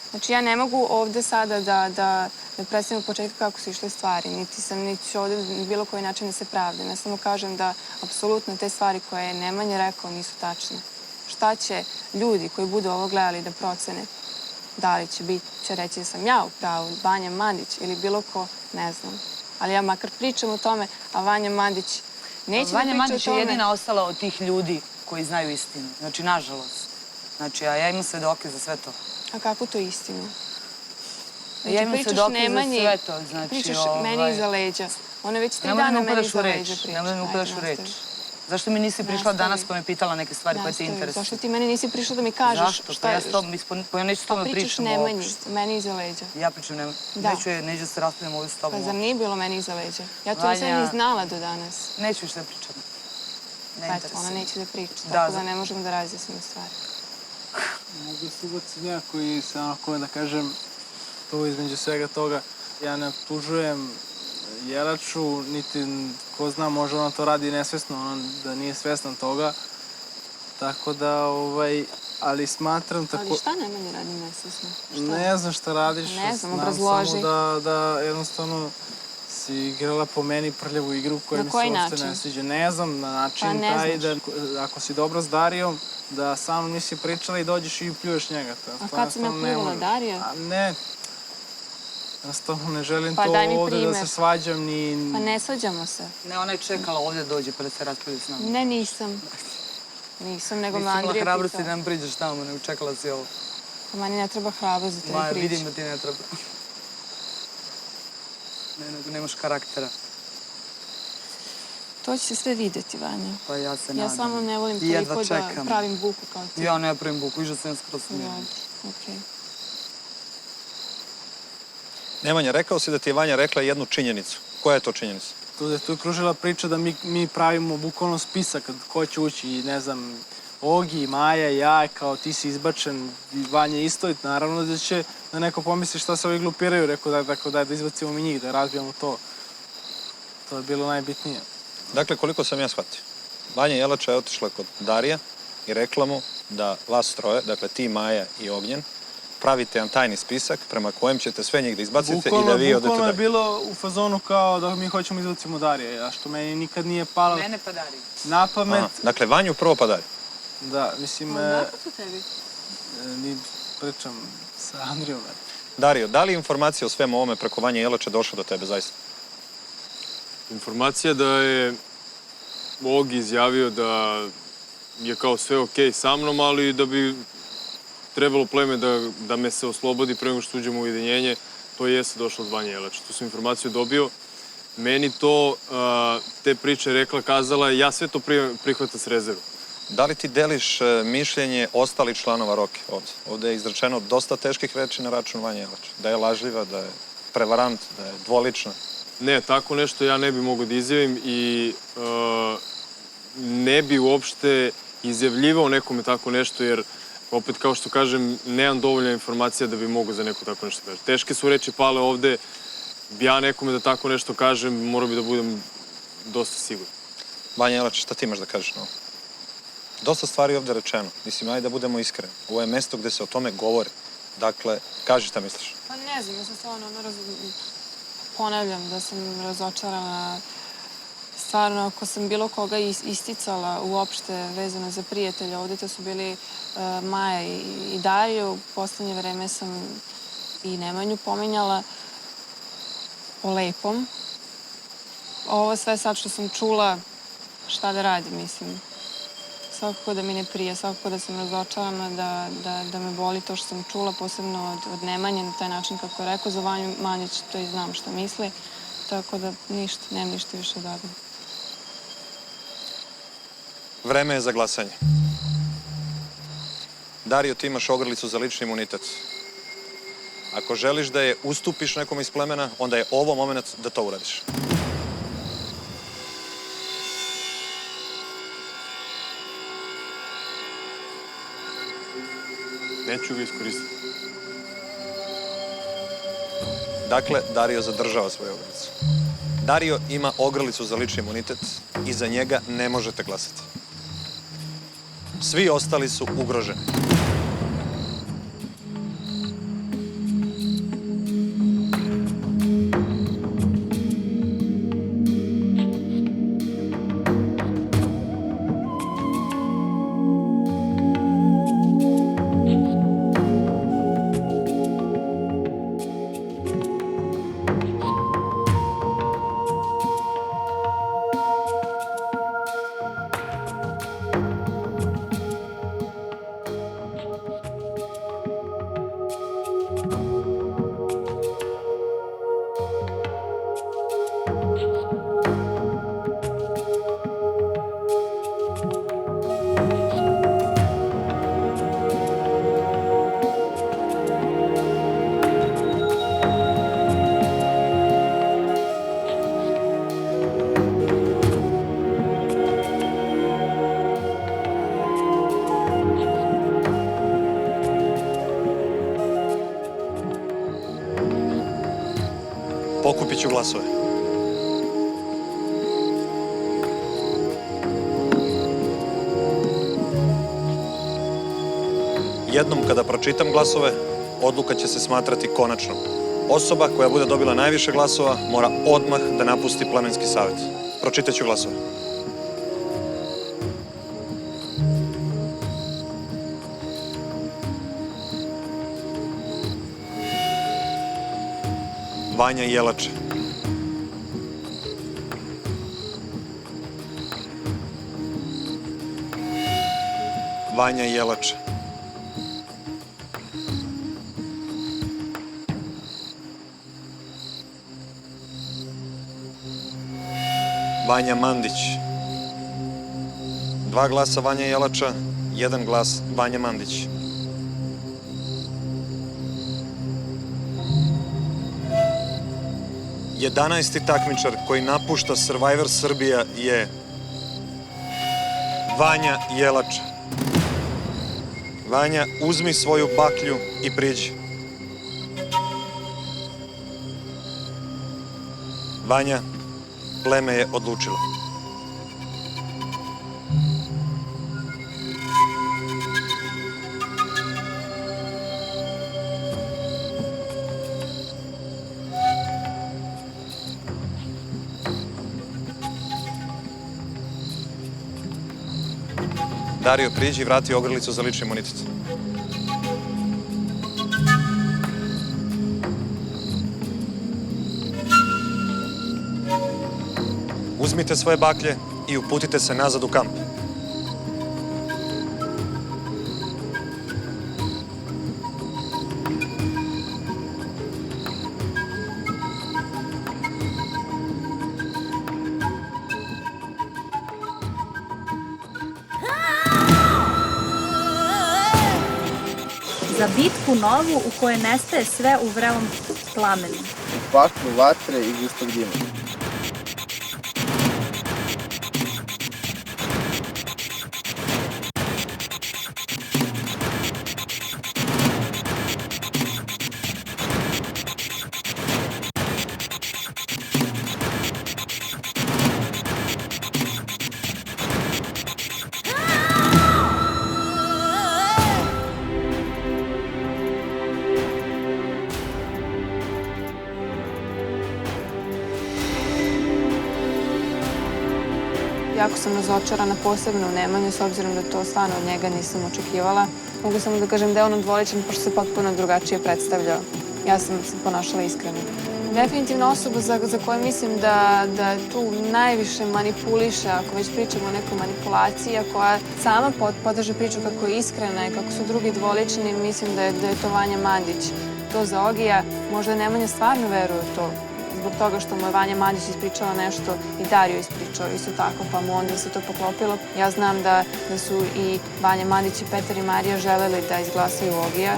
Znači ja ne mogu ovde sada da predstavim od početka kako su išle stvari, niti ću ovde na bilo koji način da se pravdam. Ja samo kažem da apsolutno te stvari koje je Nemanja rekao nisu tačne. Šta će ljudi koji budu ovo gledali da procene? Da li će reći da sam ja u pravu, Vanja Mandić ili bilo ko, ne znam. Ali ja makar pričam o tome, a Vanja Mandić neće da priča o tome. Vanja Mandić je jedina ostala od tih ljudi koji znaju istinu. Znači, nažalost. Znači, a ja imam svedoke za sve to. A kako to istinu? Ja imam svedoke za sve to. Znači, pričaš meni iza leđa. Ona već 3 dana meni iza leđa priča. Nemoj mi upadaš u reč. Zašto mi nisi prišla danas pa me pitala neke stvari koje te interesuju? Zašto ti meni nisi prišla da mi kažeš šta je? Pa ja neću s tome pričam uopšte. Pa pričaš meni iza leđa. Ja pričam Nemanji. Neću da se raspravljam ovdje s tobom. Pa zar nije bilo meni iza leđa? Ja to nisam ni znala do danas. Neću više da pričam. Eto, ona neće da priča, tako da ne možemo da razjasnimo stvari. Mogu se ubaciti ja koji se onako, da kažem, to između svega toga. Ja ne optužujem Jelaču, niti ko zna, može ona to radi nesvesno, da nije svestan toga. Tako da, ali smatram tako... Ali šta Nemanja radi nesvesno? Ne znam šta radiš. Ne znam, obrazloži. Znam samo da jednostavno si igrala po meni prljavu igru koja mi se uopšte ne sviđa. Ne znam, na način taj da ako si dobro s Darijom, da sa mnom nisi pričala i dođeš i pljuješ njega. A kad sam ja pljuvala Darija? Ne. Jednostavno ne želim to ovdje da se svađam ni... Pa ne svađamo se. Ne, ona je čekala ovdje da dođe pa da se raspravlja s nama. Ne, nisam. Nisam, nego me Andrija pitao. Nisam imala hrabrosti da nam priđeš tamo, nego čekala si ovo. Pa meni ne treba hrabrost da te ne priđe. Vidim da ti ne treba. Ne, nego nemaš karaktera. To će se sve vidjeti, Vanja. Pa ja se nadam. Ja samo ne volim toliko da pravim buku kao ti. Ja ne pravim buku, išla sam skroz s njim. Okej. Nemanja, rekao si da ti je Vanja rekla jednu činjenicu. Koja je to činjenica? Tu je kružila priča da mi pravimo bukvalno spisak ko će ući i ne znam, Ogi, Maja, ja, kao ti si izbačen, Vanja isto, naravno da će da neko pomisli šta se ovi glupiraju, rekao da izbacimo mi njih, da razbijamo to. To je bilo najbitnije. Dakle, koliko sam ja shvatio, Vanja Jelača je otišla kod Darija i rekla mu da vas troje, dakle ti, Maja i Ognjen, pravite jedan tajni spisak prema kojem ćete sve njih da izbacite i da vi odete Bukvalno je dalje. bilo u fazonu kao da mi hoćemo izbacimo Darija, a što meni nikad nije palo Mene pa Darija. na pamet. Dakle, Vanju prvo pa Darija. Da, mislim... Onako su tebi? Ni pričam sa Andrijom. Dario, da li je informacija o svemu ovome preko Vanje Jelače došla do tebe zaista? Informacija da je Ogi izjavio da je kao sve okej sa mnom, ali da bi trebalo pleme da me se oslobodi pre nego što uđemo u ujedinjenje, to jeste došlo od Vanje Jelače. Tu sam informaciju dobio. Meni to, te priče rekla, kazala, ja sve to prihvatam s rezervom. Da li ti deliš mišljenje ostalih članova Roke ovde? Ovde je izrečeno dosta teških reči na račun Vanje Jelače. Da je lažljiva, da je prevarant, da je dvolična. Ne, tako nešto ja ne bi mogao da izjavim i ne bi uopšte izjavljivao nekome tako nešto, jer opet, kao što kažem, nemam dovoljna informacija da bi mogao za neko tako nešto kažem. Teške su reči pale ovde, ja nekome da tako nešto kažem, morao bi da budem dosta siguran. Vanja Jelače, šta ti imaš da kažeš na ovo? Dosta stvari ovde rečeno. Mislim, ajde da budemo iskreni. Ovo je mesto gde se o tome govori. Dakle, kaži šta misliš. Pa ne znam, ja sam stvarno ponavljam da sam razočarana. Stvarno, ako sam bilo koga isticala uopšte vezano za prijatelja, ovde to su bili Maja i Dario. U poslednje vreme sam i Nemanju pominjala o lepom. Ovo sve sad što sam čula, šta da radim, mislim. Svakako da mi ne prija, svakako da sam razočarana, da me boli to što sam čula, posebno od Nemanje na taj način kako je rekao. Za Vanju Manjić to i znam što misli, tako da ništa, nemam ništa više da dodam. Vreme je za glasanje. Dario, ti imaš ogrlicu za lični imunitet. Ako želiš da je ustupiš nekom iz plemena, onda je ovo moment da to uradiš. Neću ga iskoristiti. Dakle, Dario zadržava svoju ogrlicu. Dario ima ogrlicu za lični imunitet i za njega ne možete glasati. Svi ostali su ugroženi. Pokupit ću glasove. Jednom kada pročitam glasove, odluka će se smatrati konačnom. Osoba koja bude dobila najviše glasova mora odmah da napusti plemenski savet. Pročitat ću glasove. Vanja Jelače. Vanja Jelače. Vanja Mandić. 2 glasa Vanja Jelača, 1 glas Vanja Mandić. 11. takmičar koji napušta Survivor Srbija je Vanja Jelača. Vanja, uzmi svoju baklju i priđi. Vanja, pleme je odlučilo. Dario, priđi i vrati ogrlicu za lični imunitet. Uzmite svoje baklje i uputite se nazad u kamp. Za bitku novu u kojoj nestaje sve u vrelom plamenu. U paklu vatre i gustog dima. Jako sam razočarana, posebno u Nemanju, s obzirom da to stvarno od njega nisam očekivala. Mogu samo da kažem da je on odvoličan, pošto se potpuno drugačije predstavljao. Ja sam se ponašala iskreno. Definitivno osoba za koju mislim da tu najviše manipuliše, ako već pričamo o nekoj manipulaciji, a koja sama podrže priču kako je iskrena i kako su drugi dvolični, mislim da je to Vanja Mandić. To za Ogija, možda Nemanja stvarno veruje u to, zbog toga što mu je Vanja Mandić ispričala nešto i Dario ispričao isto tako, pa mu onda se to poklopilo. Ja znam da su i Vanja Mandić i Petar i Marija želeli da izglasaju Ogija.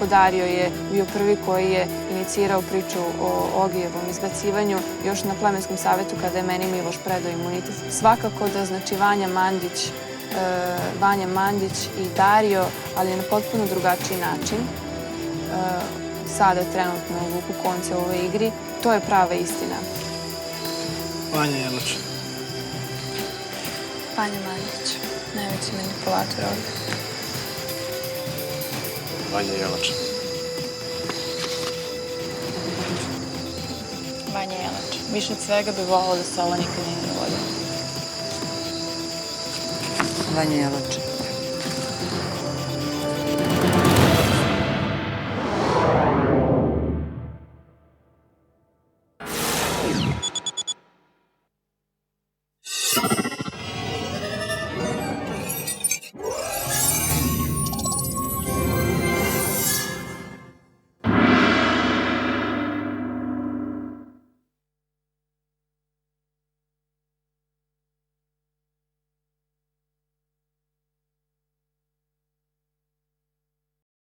Dario je bio prvi koji je inicirao priču o Ogijevom izbacivanju još na plemenskom savetu kada je meni Miloš predao imunitet. Svakako da znači Vanja Mandić i Dario, ali na potpuno drugačiji način. Sada trenutno vuku konce u ovoj igri. To je prava istina. Vanja Jelač. Vanja Mandić, najveći manipulator ovdje. Vanja Jelač. Vanja Jelač. Više od svega bi volao da se ovo nikad nije dogodilo. Vanja Jelač.